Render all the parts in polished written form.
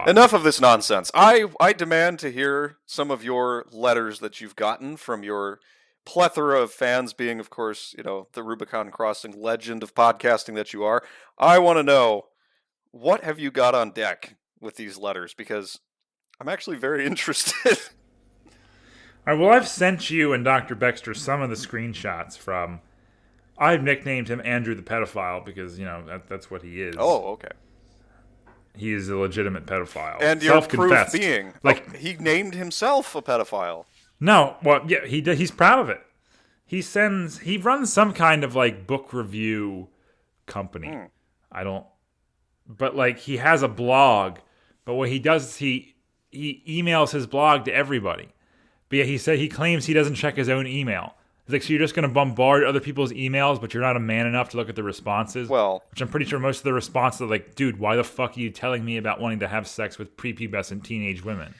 Enough of this nonsense. I demand to hear some of your letters that you've gotten from your plethora of fans, being, of course, the Rubicon Crossing legend of podcasting that you are. I want to know, what have you got on deck with these letters? Because I'm actually very interested. All right, well, I've sent you and Dr. Baxter some of the screenshots from... I've nicknamed him Andrew the Pedophile because, that's what he is. Oh, okay. He is a legitimate pedophile. And your proof being, he named himself a pedophile. No, well, yeah, he's proud of it. He runs some kind of book review company. But he has a blog. But what he does is he emails his blog to everybody. But yeah, he claims he doesn't check his own email. It's so you're just going to bombard other people's emails, but you're not a man enough to look at the responses? Well... Which I'm pretty sure most of the responses are dude, why the fuck are you telling me about wanting to have sex with prepubescent teenage women?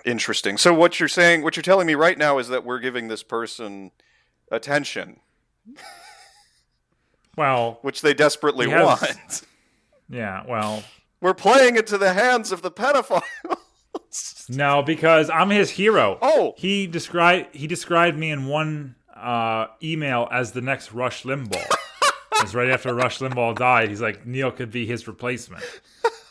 Interesting. So what you're telling me right now is that we're giving this person attention. Well... Which they desperately want. Yeah, well... We're playing it to the hands of the pedophile. No, because I'm his hero. Oh, he described me in one email as the next Rush Limbaugh. It's right after Rush Limbaugh died. He's like, Neil could be his replacement.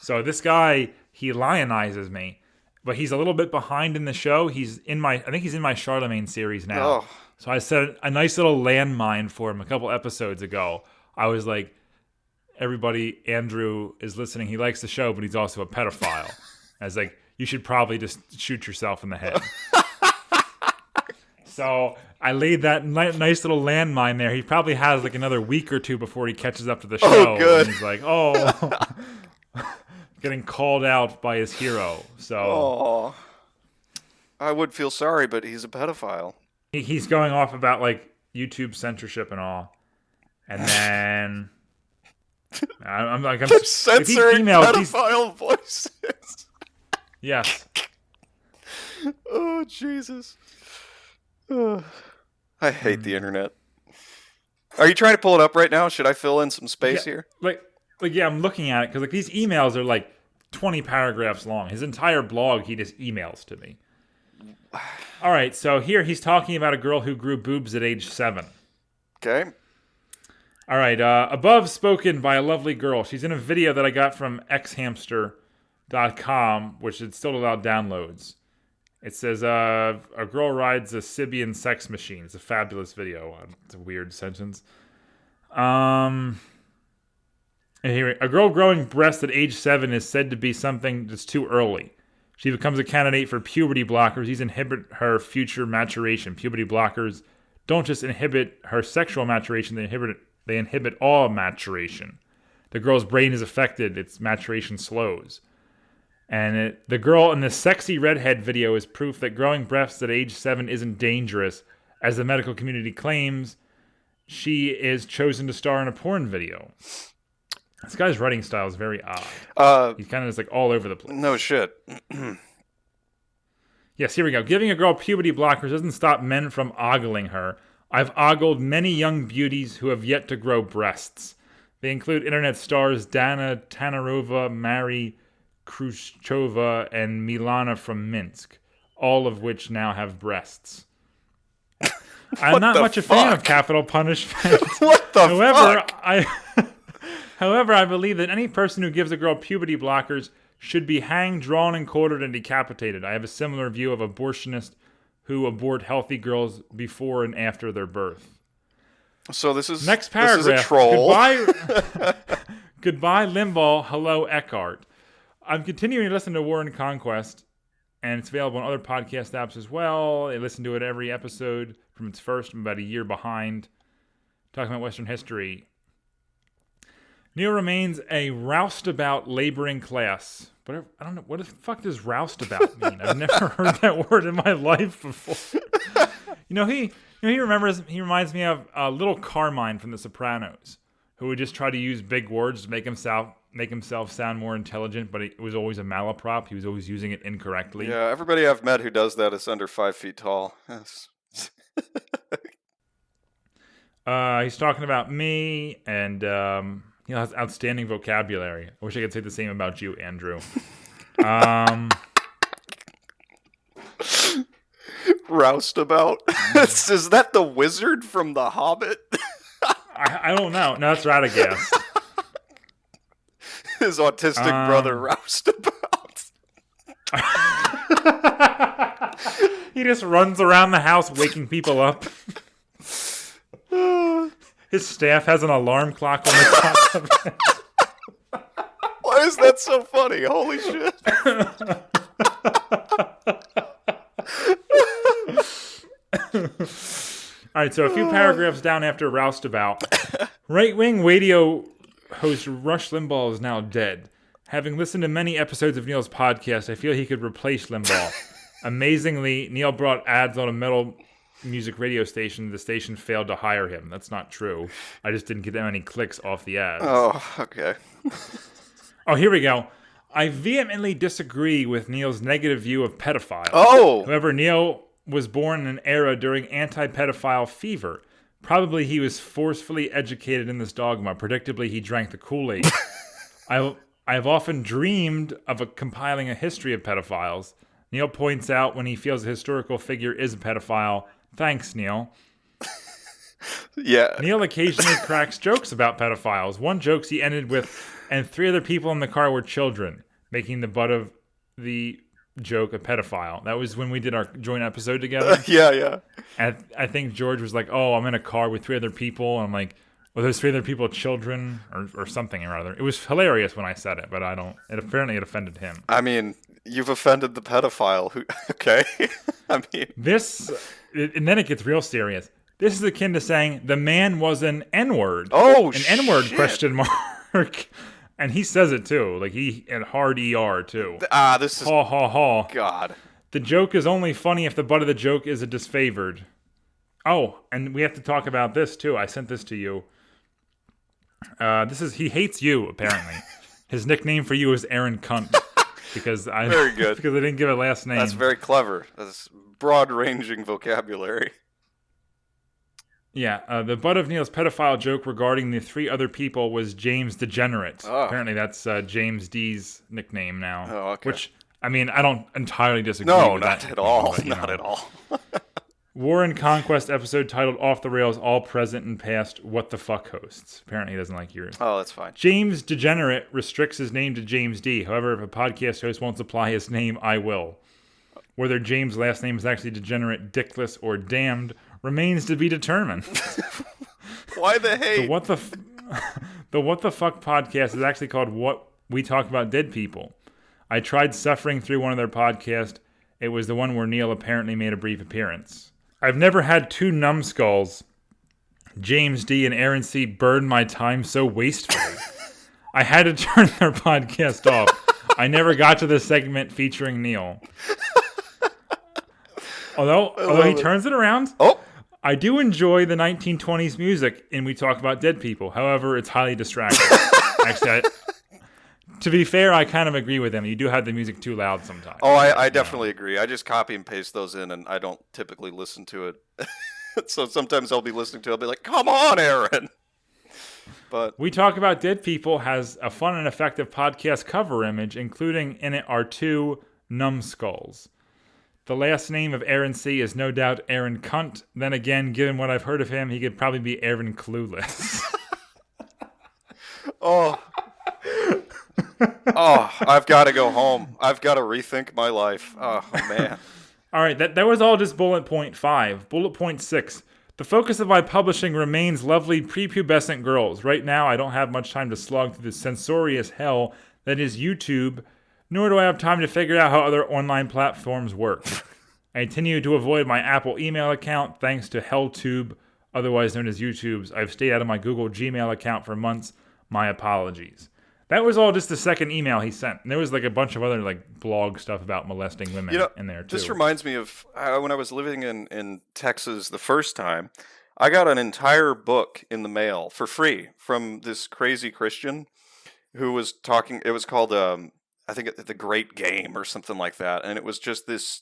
So this guy, he lionizes me, but he's a little bit behind in the show. I think he's in my Charlemagne series now. Oh. So I set a nice little landmine for him a couple episodes ago. I was like, everybody, Andrew is listening. He likes the show, but he's also a pedophile. I was like, you should probably just shoot yourself in the head. So I laid that nice little landmine there. He probably has another week or two before he catches up to the show. Oh, good. And he's like, getting called out by his hero. So I would feel sorry, but he's a pedophile. He's going off about YouTube censorship and all. And then I'm censoring pedophile voices. Yes. Oh, Jesus. I hate the internet. Are you trying to pull it up right now? Should I fill in some space here? Yeah, I'm looking at it because these emails are 20 paragraphs long. His entire blog, he just emails to me. All right, so here he's talking about a girl who grew boobs at age 7. Okay. All right, above spoken by a lovely girl. She's in a video that I got from xhamster.com, which is still allowed downloads. It says, a girl rides a Sibian sex machine. It's a fabulous video. It's a weird sentence. And here, a girl growing breasts at age 7 is said to be something that's too early. She becomes a candidate for puberty blockers. These inhibit her future maturation. Puberty blockers don't just inhibit her sexual maturation, they inhibit all maturation. The girl's brain is affected. Its maturation slows. And the girl in the sexy redhead video is proof that growing breasts at age 7 isn't dangerous. As the medical community claims, she is chosen to star in a porn video. This guy's writing style is very odd. He's kind of just all over the place. No shit. Yes, here we go. Giving a girl puberty blockers doesn't stop men from ogling her. I've ogled many young beauties who have yet to grow breasts. They include internet stars Dana Tanarova, Mary Khrushcheva, and Milana from Minsk, all of which now have breasts. I'm not much a fan of capital punishment. What the fuck? However, I believe that any person who gives a girl puberty blockers should be hanged, drawn, and quartered, and decapitated. I have a similar view of abortionists who abort healthy girls before and after their birth. So this is next paragraph. This is a troll. Goodbye, Limbaugh. Hello, Eckhart. I'm continuing to listen to War and Conquest, and it's available on other podcast apps as well. I listen to it every episode from its first. I'm about a year behind. Talking about Western history. Neil remains a roustabout laboring class. But I don't know, what the fuck does roustabout mean? I've never heard that word in my life before. He reminds me of little Carmine from The Sopranos, who would just try to use big words to make himself sound more intelligent, but it was always a malaprop. He was always using it incorrectly. Yeah, everybody I've met who does that is under 5 feet tall. Yes. He's talking about me and Neil has outstanding vocabulary. I wish I could say the same about you, Andrew. Roustabout. Is that the wizard from The Hobbit? I don't know. No, that's Radagast. His autistic brother Roustabout. He just runs around the house waking people up. His staff has an alarm clock on the top of it. Why is that so funny? Holy shit. All right, so a few paragraphs down after Roustabout. Right-wing radio host Rush Limbaugh is now dead. Having listened to many episodes of Neil's podcast, I feel he could replace Limbaugh. Amazingly, Neil brought ads on a metal music radio station. The station failed to hire him. That's not true. I just didn't get that many clicks off the ads. Oh, okay. Oh, here we go. I vehemently disagree with Neil's negative view of pedophiles. Oh! However, Neil was born in an era during anti-pedophile fever. Probably he was forcefully educated in this dogma. Predictably, he drank the Kool-Aid. I've often dreamed of compiling a history of pedophiles. Neil points out when he feels a historical figure is a pedophile. Thanks, Neil. Yeah. Neil occasionally cracks jokes about pedophiles. One joke he ended with, and 3 other people in the car were children, making the butt of the joke a pedophile. That was when we did our joint episode together. Yeah. And I think George was like, oh, I'm in a car with 3 other people. And I'm like, well, those 3 other people children or something or other. It was hilarious when I said it, but it offended him. I mean, you've offended the pedophile. Okay. I mean. And then it gets real serious. This is akin to saying the man was an N-word. Oh, an N-word question mark. And he says it too. Like and hard ER too. This is. Ha ha ha. God. The joke is only funny if the butt of the joke is a disfavored. Oh, and we have to talk about this too. I sent this to you. He hates you, apparently. His nickname for you is Aaron Cunt. Very good. Because I didn't give a last name. That's very clever. That's broad-ranging vocabulary. Yeah, the butt of Neil's pedophile joke regarding the 3 other people was James Degenerate. Oh. Apparently that's James D's nickname now. Oh, okay. Which, I mean, I don't entirely disagree with that. No, not at all. Not at all. War and Conquest episode titled Off the Rails, All Present and Past What the Fuck Hosts. Apparently he doesn't like yours. Oh, that's fine. James Degenerate restricts his name to James D. However, if a podcast host won't supply his name, I will. Whether James' last name is actually Degenerate, Dickless, or Damned remains to be determined. Why the hate? The What the Fuck podcast is actually called What We Talk About Dead People. I tried suffering through one of their podcasts. It was the one where Neil apparently made a brief appearance. I've never had 2 numbskulls, James D. and Aaron C., burn my time so wastefully. I had to turn their podcast off. I never got to the segment featuring Neil. Although he turns it around, I do enjoy the 1920s music, and we talk about dead people. However, it's highly distracting. Actually, to be fair, I kind of agree with him. You do have the music too loud sometimes. Oh, I definitely agree. I just copy and paste those in, and I don't typically listen to it. So sometimes I'll be listening to it, I'll be like, come on, Aaron. But We Talk About Dead People has a fun and effective podcast cover image, including in it are 2 numbskulls. The last name of Aaron C. is no doubt Aaron Cunt. Then again, given what I've heard of him, he could probably be Aaron Clueless. Oh, I've got to go home. I've got to rethink my life. Oh, man. All right, that was all just bullet point 5. Bullet point 6. The focus of my publishing remains lovely prepubescent girls. Right now, I don't have much time to slog through the censorious hell that is YouTube, nor do I have time to figure out how other online platforms work. I continue to avoid my Apple email account thanks to HellTube, otherwise known as YouTube's. I've stayed out of my Google Gmail account for months. My apologies. That was all just the second email he sent. And there was like a bunch of other like blog stuff about molesting women in there too. This reminds me of when I was living in Texas the first time. I got an entire book in the mail for free from this crazy Christian who was talking. It was called, I think, The Great Game or something like that. And it was just this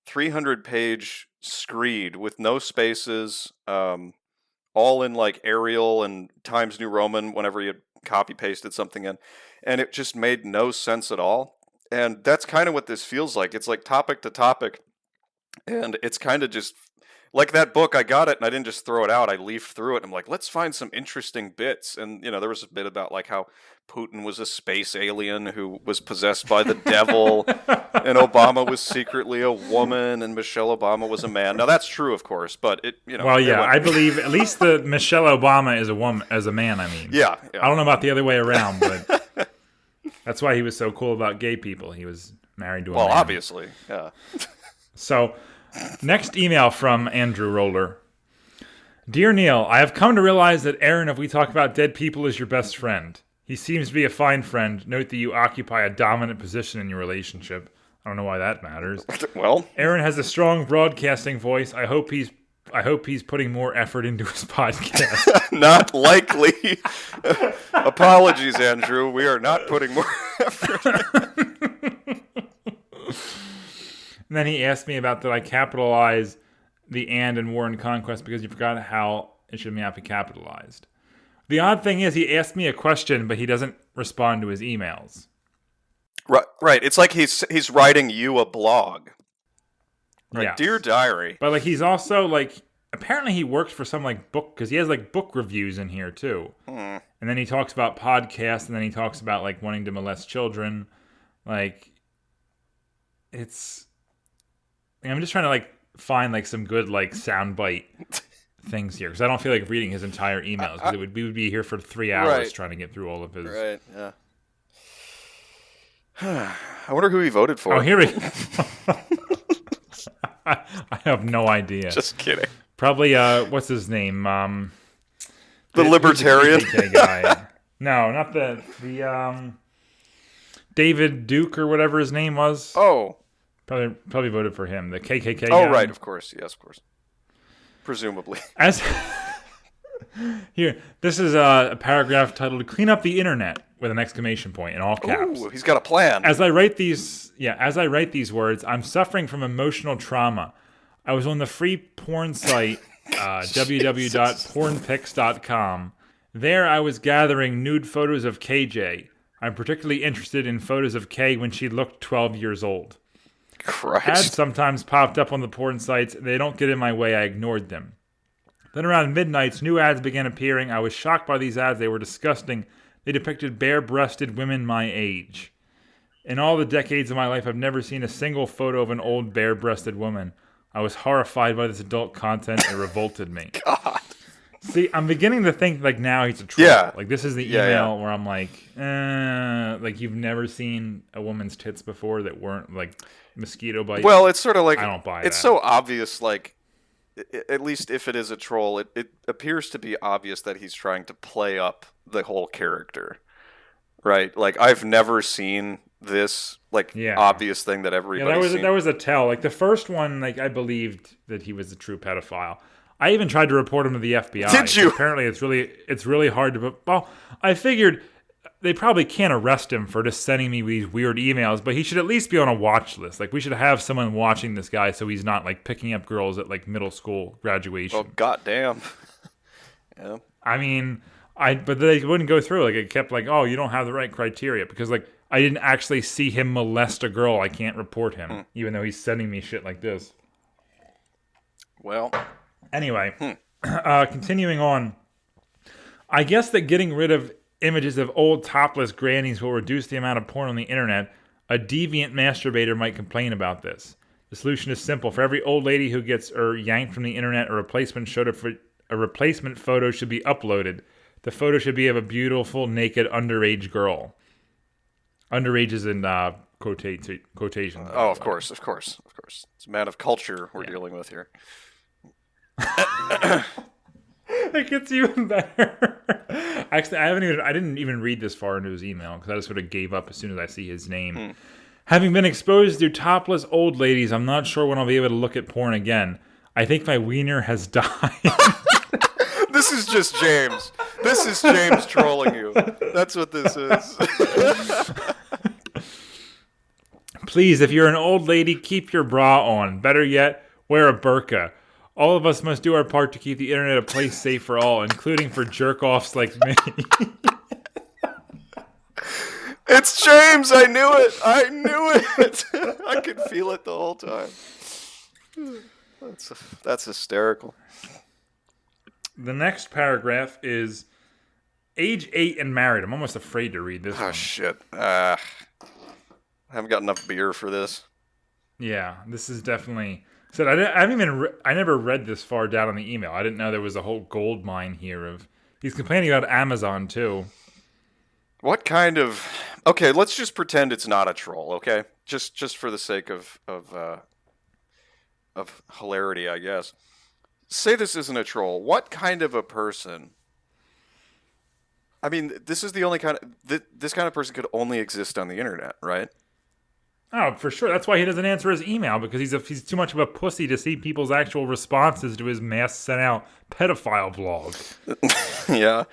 300-page screed with no spaces, all in like Arial and Times New Roman whenever you copy pasted something in, and it just made no sense at all. And that's kind of what this feels like. It's like topic to topic, and it's kind of just like that book. I got it, and I didn't just throw it out. I leafed through it. And I'm like, let's find some interesting bits. And there was a bit about like how Putin was a space alien who was possessed by the devil, and Obama was secretly a woman, and Michelle Obama was a man. Now that's true, of course, but Well, yeah, I believe at least the Michelle Obama is a woman, as a man. I mean, yeah. I don't know about the other way around, but that's why he was so cool about gay people. He was married to a man. Well, obviously, yeah. So, next email from Andrew Roller. Dear Neil, I have come to realize that Aaron, if we talk about dead people, is your best friend. He seems to be a fine friend. Note that you occupy a dominant position in your relationship. I don't know why that matters. Well, Aaron has a strong broadcasting voice. I hope he's putting more effort into his podcast. Not likely. Apologies, Andrew. We are not putting more effort. And then he asked me about did I capitalize the and in War and Conquest because you forgot how it should not be capitalized. The odd thing is he asked me a question, but he doesn't respond to his emails. Right. It's like he's writing you a blog. Right. Yes. Dear Diary. But like he's also like apparently he works for some like book because he has like book reviews in here too. And then he talks about podcasts, and then he talks about like wanting to molest children. Like I'm just trying to like find like some good like soundbite things here because I don't feel like reading his entire emails because we would be here for 3 hours trying to get through all of his. Right. Yeah. I wonder who he voted for. Oh, here we go. I have no idea. Just kidding. Probably what's his name? The libertarian guy. No, not the David Duke or whatever his name was. Oh. Probably voted for him. The KKK guy. Oh, right, of course. Yes, of course. Presumably. Here, this is a paragraph titled "Clean Up the Internet" with an exclamation point in all caps. Ooh, he's got a plan. As I write these words, I'm suffering from emotional trauma. I was on the free porn site www.pornpics.com. There, I was gathering nude photos of KJ. I'm particularly interested in photos of Kay when she looked 12 years old. Christ. Ads sometimes popped up on the porn sites. They don't get in my way. I ignored them. Then around midnight, new ads began appearing. I was shocked by these ads. They were disgusting. They depicted bare-breasted women my age. In all the decades of my life, I've never seen a single photo of an old bare-breasted woman. I was horrified by this adult content. It revolted me. God. See, I'm beginning to think like now he's a troll. Yeah. Like this is the email where I'm like you've never seen a woman's tits before that weren't like mosquito bites. Well, it's sort of like I don't buy it's that. so obvious. Like, at least if it is a troll, it appears to be obvious that he's trying to play up the whole character, right? Like, I've never seen this obvious thing that everybody's seen. That was a tell. Like the first one, like I believed that he was a true pedophile. I even tried to report him to the FBI. Did you? Apparently, it's really hard to. Well, I figured they probably can't arrest him for just sending me these weird emails, but he should at least be on a watch list. Like we should have someone watching this guy so he's not like picking up girls at like middle school graduation. Oh, goddamn. Yeah. I mean, but they wouldn't go through. Like it kept like, oh, you don't have the right criteria because like I didn't actually see him molest a girl. I can't report him, even though he's sending me shit like this. Well. Anyway, continuing on. I guess that getting rid of images of old topless grannies will reduce the amount of porn on the internet. A deviant masturbator might complain about this. The solution is simple. For every old lady who gets yanked from the internet, a replacement photo should be uploaded. The photo should be of a beautiful, naked, underage girl. Underage is in quotation. Oh, of course. It's a man of culture we're dealing with here. It gets even better. Actually, I didn't even read this far into his email because I just sort of gave up as soon as I see his name. Having been exposed to topless old ladies, I'm not sure when I'll be able to look at porn again. I think my wiener has died. This is just James. This is James trolling you. That's what this is. Please, if you're an old lady, keep your bra on. Better yet, wear a burqa. All of us must do our part to keep the internet a place safe for all, including for jerk-offs like me. It's James. I knew it. I knew it. I could feel it the whole time. That's hysterical. The next paragraph is age 8 and married. I'm almost afraid to read this Oh, one. shit. I haven't got enough beer for this. Yeah, this is definitely. Said I never read this far down on the email. I didn't know there was a whole gold mine here of. He's complaining about Amazon too. What kind of? Okay, let's just pretend it's not a troll. Okay, just for the sake of hilarity, I guess. Say this isn't a troll. What kind of a person? I mean, this is the only kind of this kind of person could only exist on the internet, right? Oh, for sure. That's why he doesn't answer his email, because he's too much of a pussy to see people's actual responses to his mass sent out pedophile blog. Yeah.